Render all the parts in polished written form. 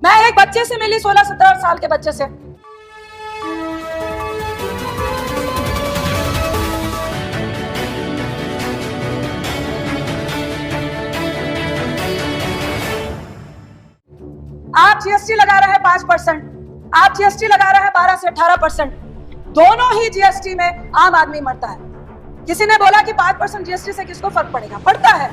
मैं एक बच्चे से मिली, 16-17 साल के बच्चे से। आप जीएसटी लगा रहे हैं 5%, आप जीएसटी लगा रहे हैं 12 से 18%। दोनों ही जीएसटी में आम आदमी मरता है। किसी ने बोला कि 5% जीएसटी से किसको फर्क पड़ेगा? पड़ता है।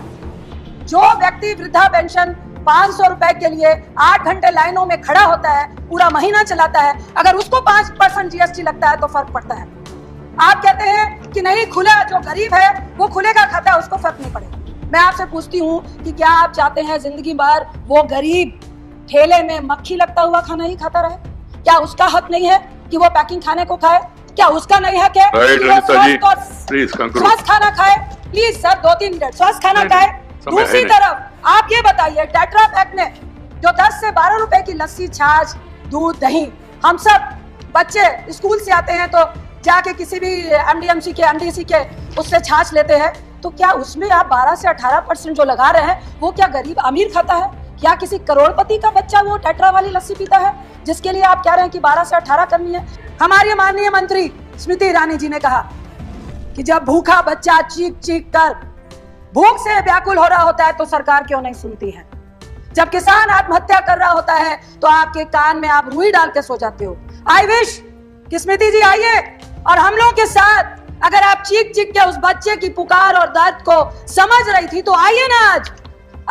जो व्यक्ति वृद्धा पेंशन 500 रुपए के लिए 8 घंटे लाइनों में खड़ा होता है, पूरा महीना चलाता है, अगर उसको 5% जीएसटी लगता है तो फर्क पड़ता है। आप कहते हैं कि नहीं, खुला जो गरीब है वो खुले का खाता है, उसको फर्क नहीं पड़ेगा। मैं आपसे पूछती हूँ कि क्या आप चाहते हैं जिंदगी भर वो गरीब ठेले में मक्खी लगता हुआ खाना ही खाता रहे? क्या उसका हक नहीं है कि वो पैकिंग खाने को खाए? क्या उसका नहीं हक है कि वो स्वस्थ खाना खाए? प्लीज सर, 2-3 मिनट स्वस्थ खाना खाए। दूसरी तरफ आप ये बताइए, टेट्रा पैक में जो 10 से 12 रुपए की लस्सी, छाछ, दूध, दही, हम सब बच्चे स्कूल से आते हैं तो जाके किसी भी एमडीएमसी के, एमडीसी के उससे छाछ लेते हैं, तो क्या उसमें आप 12 से 18% जो लगा रहे हैं वो क्या गरीब अमीर खाता है? क्या किसी करोड़पति का बच्चा वो टेट्रा वाली लस्सी पीता है जिसके लिए आप कह रहे हैं कि 12 से 18 करनी है? हमारी माननीय मंत्री स्मृति ईरानी जी ने कहा कि जब भूखा बच्चा चीख चीख कर भूख से व्याकुल हो रहा होता है तो सरकार क्यों नहीं सुनती है? जब किसान आत्महत्या कर रहा होता है तो आपके कान में आप रुई डाल के सो जाते हो। आई विश कि स्मृति जी आइए और हम लोगों के साथ, अगर आप चीख चीख के उस बच्चे की पुकार और दर्द को समझ रही थी तो आइए ना।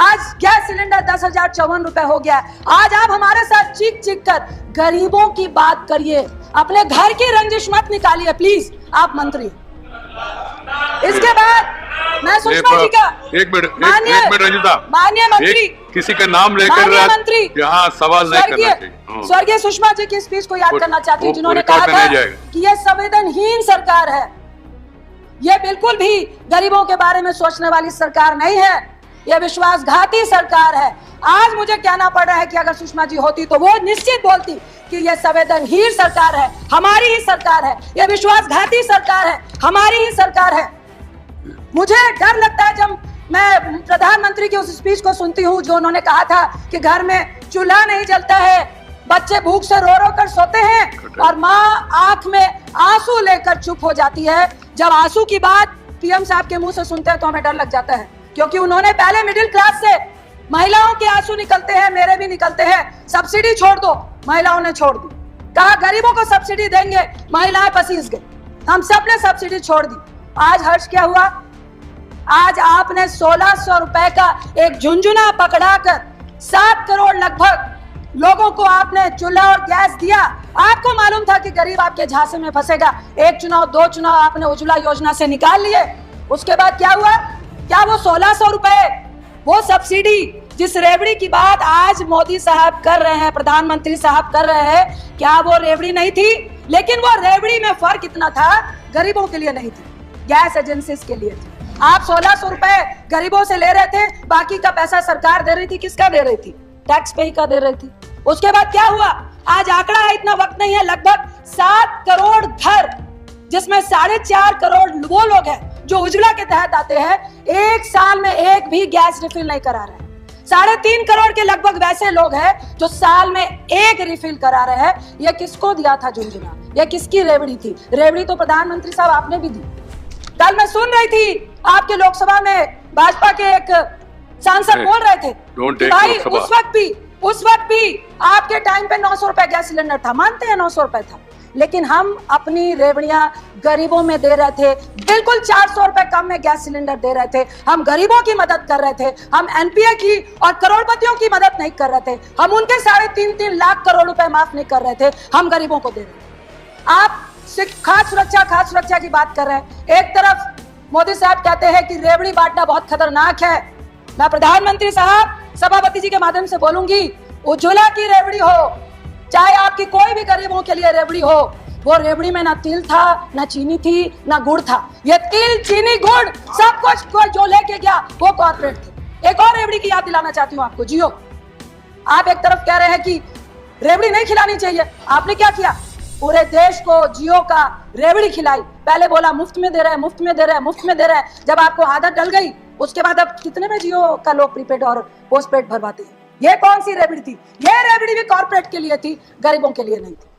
आज गैस सिलेंडर 10,054 रुपए हो गया। आज आप हमारे साथ चीख चीख कर गरीबों की बात करिए, अपने घर की रंजिश मत निकालिए प्लीज, आप मंत्री। इसके बाद मैं सुषमा जी का, एक मिनट रंजिता, माननीय मंत्री, किसी का नाम लेकर मंत्री यहाँ सवाल नहीं करना चाहिए। स्वर्गीय सुषमा जी की स्पीच को याद करना चाहती हूँ, जिन्होंने कहा था कि ये संवेदनहीन सरकार है, ये बिल्कुल भी गरीबों के बारे में सोचने वाली सरकार नहीं है, यह विश्वासघाती सरकार है। आज मुझे कहना पड़ रहा है कि अगर सुषमा जी होती तो वो निश्चित बोलती कि यह संवेदनहीन सरकार है, हमारी ही सरकार है, यह विश्वासघाती सरकार है, हमारी ही सरकार है। मुझे डर लगता है जब मैं प्रधानमंत्री की उस स्पीच को सुनती हूँ जो उन्होंने कहा था कि घर में चूल्हा नहीं जलता है, बच्चे भूख से रो रो कर सोते हैं और माँ आंख में आंसू लेकर चुप हो जाती है। जब आंसू की बात पीएम साहब के मुंह से सुनते हैं तो हमें डर लग जाता है, क्योंकि उन्होंने पहले मिडिल क्लास से महिलाओं के आंसू निकलते हैं, मेरे भी निकलते हैं, सब्सिडी छोड़ दो, महिलाओं ने छोड़ दी। कहा गरीबों को सब्सिडी देंगे, महिलाएं पसीज गई, हम सब ने सब्सिडी छोड़ दी। आज हर्ष क्या हुआ? आज आपने 1600 रुपए का एक झुंझुना पकड़ाकर 7 करोड़ लगभग लोगों को आपने चूल्हा और गैस दिया। आपको मालूम था कि गरीब आपके झांसे में फंसेगा। 1 चुनाव 2 चुनाव आपने उज्ज्वला योजना से निकाल लिए। उसके बाद क्या हुआ? क्या वो 1600 रुपए, वो सब्सिडी जिस रेवड़ी की बात आज मोदी साहब कर रहे हैं, प्रधानमंत्री साहब कर रहे हैं, क्या वो रेवड़ी नहीं थी? लेकिन वो रेवड़ी में फर्क इतना था, गरीबों के लिए नहीं थी, गैस एजेंसीज के लिए थी। आप 1600 रुपए गरीबों से ले रहे थे, बाकी का पैसा सरकार दे रही थी। किसका दे रही थी? टैक्स पे ही का दे रही थी। उसके बाद क्या हुआ? आज आंकड़ा है, इतना वक्त नहीं है, लगभग 7 करोड़ घर, जिसमें 4.5 करोड़ वो लोग हैं जो उज्ज्वला के तहत आते हैं, एक साल में एक भी गैस रिफिल नहीं करा रहे हैं। 3.5 करोड़ के लगभग वैसे लोग हैं जो साल में एक रिफिल करा रहे हैं। ये किसको दिया था झुंझुना? ये किसकी रेवड़ी थी? रेवड़ी तो प्रधानमंत्री साहब आपने भी दी। कल मैं सुन रही थी आपके लोकसभा में भाजपा के एक सांसद बोल रहे थे कि भाई उस वक्त भी आपके टाइम पे 900 रुपए गैस सिलेंडर था। मानते हैं 900 रुपए था, लेकिन हम अपनी रेवड़ियां गरीबों में दे रहे थे, बिल्कुल 400 रुपए कम में गैस सिलेंडर दे रहे थे। हम गरीबों की मदद कर रहे थे, हम एनपीए की और करोड़पतियों की मदद नहीं कर रहे थे, हम उनके 3.5 लाख करोड़ रुपए माफ नहीं कर रहे थे, हम गरीबों को दे रहे थे। आप खाद्य सुरक्षा की बात कर रहे हैं। एक तरफ मोदी साहब कहते हैं कि रेवड़ी बांटना बहुत खतरनाक है। मैं प्रधानमंत्री साहब सभापति जी के माध्यम से बोलूंगी, उज्ज्वला की रेवड़ी हो, चाहे आपकी कोई भी गरीबों के लिए रेवड़ी हो, वो रेवड़ी में ना तिल था, ना चीनी थी, ना गुड़ था। ये तिल, चीनी, गुड़ सब कुछ जो लेके गया वो कॉर्पोरेट थे। एक और रेवड़ी की याद दिलाना चाहती हूँ आपको, जियो। आप एक तरफ कह रहे हैं कि रेवड़ी नहीं खिलानी चाहिए, आपने क्या किया? पूरे देश को जियो का रेवड़ी खिलाई। पहले बोला मुफ्त में दे रहे हैं, मुफ्त में दे रहे हैं, मुफ्त में दे रहे हैं। जब आपको आदत डल गई, उसके बाद अब कितने में जियो का लोग प्रीपेड और पोस्टपेड भरवाते हैं? ये कौन सी रेवड़ी थी? ये रेवड़ी भी कॉर्पोरेट के लिए थी, गरीबों के लिए नहीं थी।